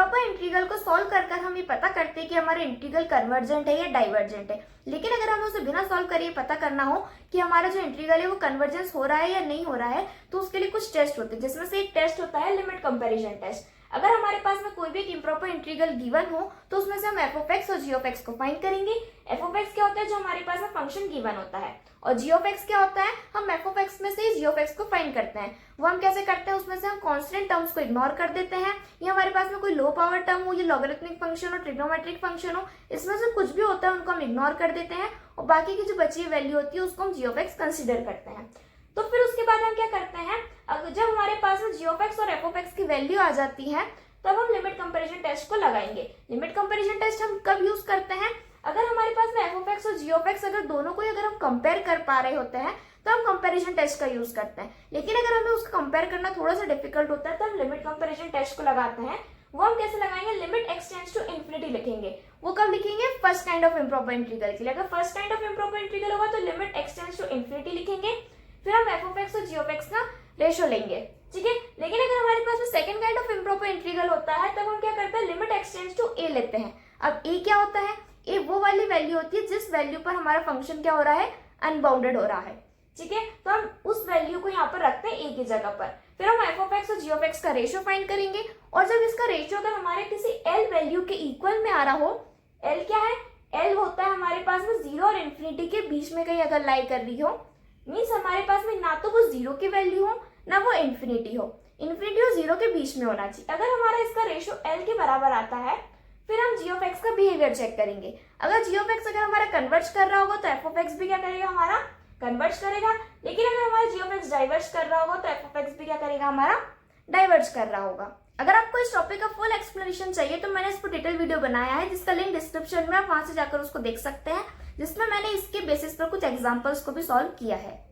Improper integral को solve कर कर हम ये पता करते हैं कि हमारा इंटीग्रल कन्वर्जेंट है या डाइवर्जेंट है। लेकिन अगर हमें उसे बिना सॉल्व करे पता करना हो कि हमारा जो इंटीग्रल है वो कन्वर्जेंस हो रहा है या नहीं हो रहा है, तो उसके लिए कुछ टेस्ट होते हैं, जिसमें से एक टेस्ट होता है लिमिट कंपैरिजन टेस्ट। अगर हमारे पास में कोई भी एक इम्प्रॉपर इंटीग्रल गिवन हो तो उसमें से हम एफ ऑफ एक्स और जी ऑफ एक्स को फाइंड करेंगे। एफ ऑफ एक्स क्या होता है, जो हमारे पास में फंक्शन गिवन होता है, और जी ऑफ एक्स क्या होता है, हम एफ ऑफ एक्स में से जी ऑफ एक्स को फाइंड करते हैं। वो हम कैसे करते हैं, उसमें से हम कांस्टेंट टर्म्स को इग्नोर कर देते हैं, या हमारे पास में कोई लो पावर टर्म हो, या लॉगरिथमिक फंक्शन हो, ट्रिग्नोमेट्रिक फंक्शन हो, इसमें से कुछ भी होता है उनको हम इग्नोर कर देते हैं, और बाकी की जो बची हुई वैल्यू होती है उसको हम जी ऑफ एक्स कंसिडर करते हैं। तो फिर उसके बाद हम क्या करते हैं, जब हमारे पास में जी ऑफ एक्स और एफ ऑफ एक्स की वैल्यू आ जाती है तब हम लिमिट कंपैरिजन टेस्ट को लगाएंगे। लिमिट कंपैरिजन टेस्ट हम कब यूज करते हैं, अगर हमारे पास में एफ ऑफ एक्स और जी ऑफ एक्स अगर दोनों को अगर हम कंपेयर कर पा रहे होते हैं तो हम कंपैरिजन टेस्ट का यूज करते हैं। लेकिन अगर हमें उसको कंपेयर करना थोड़ा सा डिफिकल्ट होता है तो हम लिमिट कंपैरिजन टेस्ट को लगाते हैं। वो हम कैसे लगाएंगे, लिमिट एक्सटेंड्स टू इन्फिनिटी लिखेंगे। वो कब लिखेंगे, first kind of improper integral के लिए। अगर first kind of improper integral होगा तो लिमिट एक्सटेंड्स टू इन्फिनिटी लिखेंगे। फिर हम एफ ऑफ एक्स और जी ऑफ एक्स का रेशियो लेंगे, ठीक है। लेकिन अगर हमारे पास में second kind of improper integral होता है तब हम क्या करते हैं, लिमिट एक्सटेंड्स टू ए लेते हैं। अब ए क्या होता है, ए वो वाली वैल्यू होती है जिस वैल्यू पर हमारा फंक्शन क्या हो रहा है, अनबाउंडेड हो रहा है, ठीक है। तो हम उस वैल्यू को यहाँ पर रखते हैं ए की जगह पर। फिर हम एफ ऑफ एक्स और जी ऑफ एक्स का रेशियो फाइंड करेंगे, और जब इसका रेशियो अगर हमारे किसी एल वैल्यू के इक्वल में आ रहा हो, एल क्या है, एल होता है हमारे पास में जीरो और इन्फिनिटी के बीच में कहीं अगर लाई कर रही हो, मीन्स हमारे पास में ना तो वो जीरो की वैल्यू हो ना वो इन्फिनिटी हो, इन्फिनिटी और जीरो के बीच में होना चाहिए। अगर हमारा इसका रेशियो एल के बराबर आता है फिर हम जी ऑफ एक्स का बिहेवियर चेक करेंगे। अगर जी ऑफ एक्स अगर हमारा कन्वर्ज कर रहा होगा तो एफ ऑफ एक्स भी क्या करेगा, हमारा कन्वर्ज करेगा। लेकिन अगर हमारा जी ऑफ एक्स डाइवर्ज कर रहा होगा तो एफ ऑफ एक्स भी क्या करेगा, हमारा डाइवर्ज कर रहा होगा। अगर आपको इस टॉपिक का फुल एक्सप्लेनेशन चाहिए तो मैंने इस पर डिटेल वीडियो बनाया है, जिसका लिंक डिस्क्रिप्शन में, आप वहां से जाकर उसको देख सकते हैं, जिसमें मैंने इसके बेसिस पर कुछ एग्जाम्पल्स को भी सॉल्व किया है।